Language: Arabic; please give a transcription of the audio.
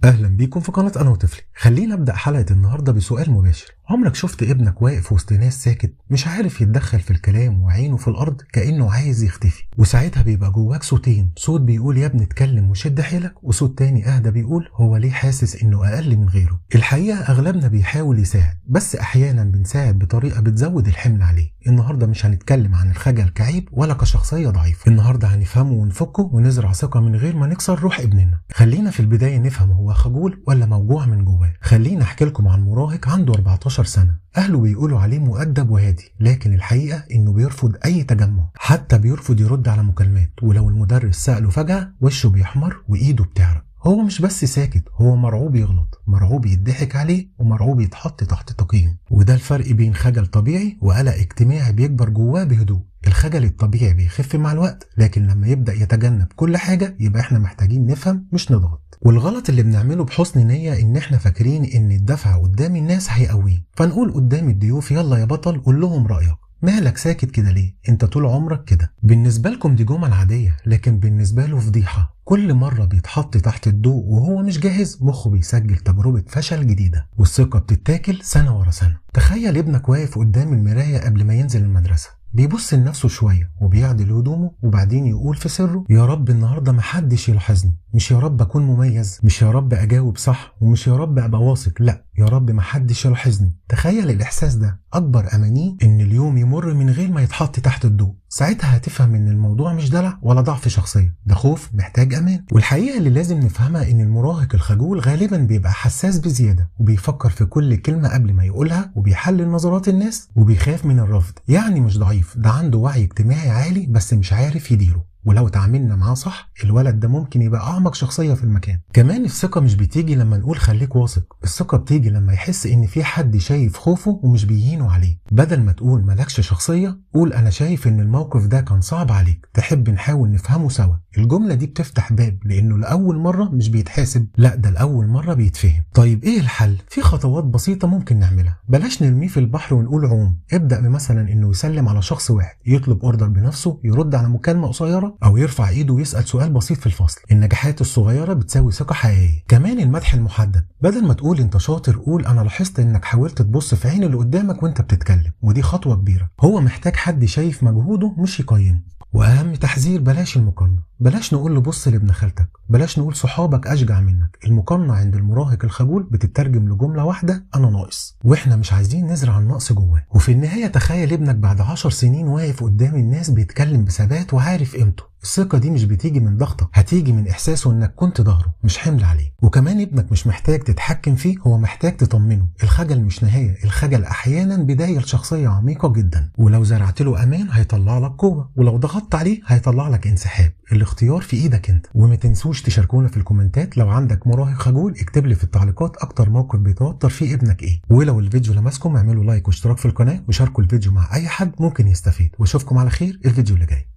اهلا بيكم في قناه انا وطفلي. خلينا ابدا حلقه النهارده بسؤال مباشر. عمرك شفت ابنك واقف وسط ناس ساكت مش عارف يتدخل في الكلام وعينه في الارض كانه عايز يختفي؟ وساعتها بيبقى جواك صوتين، صوت بيقول يا ابني اتكلم وشد حيلك، وصوت تاني اهدى بيقول هو ليه حاسس انه اقل من غيره. الحقيقه اغلبنا بيحاول يساعد، بس احيانا بنساعد بطريقه بتزود الحمل عليه. النهارده مش هنتكلم عن الخجل كعيب ولا كشخصيه ضعيفه، النهارده هنفهمه ونفكه ونزرع ثقه من غير ما نكسر روح ابننا. خلينا في البدايه نفهم هو خجول ولا موجوع من جواه. خلينا احكي لكم عن مراهق عنده 14 سنه، اهله بيقولوا عليه مؤدب وهادي، لكن الحقيقه انه بيرفض اي تجمع، حتى بيرفض يرد على مكالمات، ولو المدرس ساله فجاه وشه بيحمر وايده بتعرق. هو مش بس ساكت، هو مرعوب يغلط، مرعوب يضحك عليه، ومرعوب يتحط تحت تقييم. وده الفرق بين خجل طبيعي وقلق اجتماعي بيكبر جواه بهدوء. الخجل الطبيعي بيخف مع الوقت، لكن لما يبدأ يتجنب كل حاجة يبقى احنا محتاجين نفهم مش نضغط. والغلط اللي بنعمله بحسن نية ان احنا فاكرين ان الدفع قدام الناس هيقويه، فنقول قدام الضيوف يلا يا بطل قول لهم رأيك، مالك ساكت كده ليه؟ انت طول عمرك كده. بالنسبة لكم دي جمل عادية، لكن بالنسبة له فضيحة. كل مرة بيتحط تحت الضوء وهو مش جاهز، مخه بيسجل تجربة فشل جديدة، والثقة بتتاكل سنة ورا سنة. تخيل ابنك واقف قدام المراية قبل ما ينزل المدرسة، بيبص لنفسه شوية وبيعدل هدومه، وبعدين يقول في سره يا رب النهاردة محدش يلاحظني، مش يا رب أكون مميز، مش يا رب أجاوب صح، ومش يا رب أبقى واثق، لا يا رب محدش يلاحظني. تخيل الإحساس ده، أكبر أمانيه إن اليوم يمر من غير ما يتحط تحت الضوء. ساعتها هتفهم إن الموضوع مش دلع ولا ضعف شخصية، ده خوف محتاج أمان. والحقيقة اللي لازم نفهمها إن المراهق الخجول غالبا بيبقى حساس بزيادة، وبيفكر في كل كلمة قبل ما يقولها، وبيحلل نظرات الناس، وبيخاف من الرفض. يعني مش ضعيف، ده عنده وعي اجتماعي عالي بس مش عارف يديره. ولو تعاملنا معاه صح، الولد ده ممكن يبقى أعمق شخصية في المكان. كمان الثقة مش بتيجي لما نقول خليك واثق، الثقة بتيجي لما يحس إن في حد شايف خوفه ومش بيهينه عليه. بدل ما تقول مالكش شخصية، قول أنا شايف إن الموقف ده كان صعب عليك، تحب نحاول نفهمه سوا. الجملة دي بتفتح باب، لأنه لأول مرة مش بيتحاسب، لا ده لأول مرة بيتفهم. طيب إيه الحل؟ في خطوات بسيطة ممكن نعملها. بلاش نرميه في البحر ونقول عوم. ابدأ بمثلا إنه يسلم على شخص واحد، يطلب أوردر بنفسه، يرد على مكالمة قصيرة، أو يرفع إيده ويسأل سؤال بسيط في الفصل. النجاحات الصغيرة بتساوي ثقة حقيقية. كمان المدح المحدد، بدل ما تقول أنت شاطر قول أنا لاحظت إنك حاولت تبص في عين اللي قدامك وأنت بتتكلم، ودي خطوة كبيرة. هو محتاج حد شايف مجهوده مش يقيمه. واهم تحذير، بلاش المقارنه. بلاش نقول له بص لابن خالتك، بلاش نقول صحابك اشجع منك. المقارنه عند المراهق الخجول بتترجم لجمله واحده انا ناقص، واحنا مش عايزين نزرع النقص جواه. وفي النهايه تخيل ابنك بعد 10 سنين واقف قدام الناس بيتكلم بثبات وعارف قيمته. الثقة دي مش بتيجي من ضغطك، هتيجي من إحساسه إنك كنت ظهره مش حمل عليه. وكمان ابنك مش محتاج تتحكم فيه، هو محتاج تطمنه. الخجل مش نهاية، الخجل أحيانا بداية لشخصية عميقة جدا. ولو زرعت له أمان هيطلع لك قوة، ولو ضغطت عليه هيطلع لك انسحاب. الاختيار في إيدك أنت. وما تنسوش تشاركونا في الكومنتات لو عندك مراهق خجول، اكتب لي في التعليقات أكتر موقف بيتوتر فيه ابنك إيه. ولو الفيديو لمسكم اعملوا لايك واشتراك في القناة، وشاركوا الفيديو مع أي حد ممكن يستفيد. واشوفكم على خير الفيديو اللي جاي.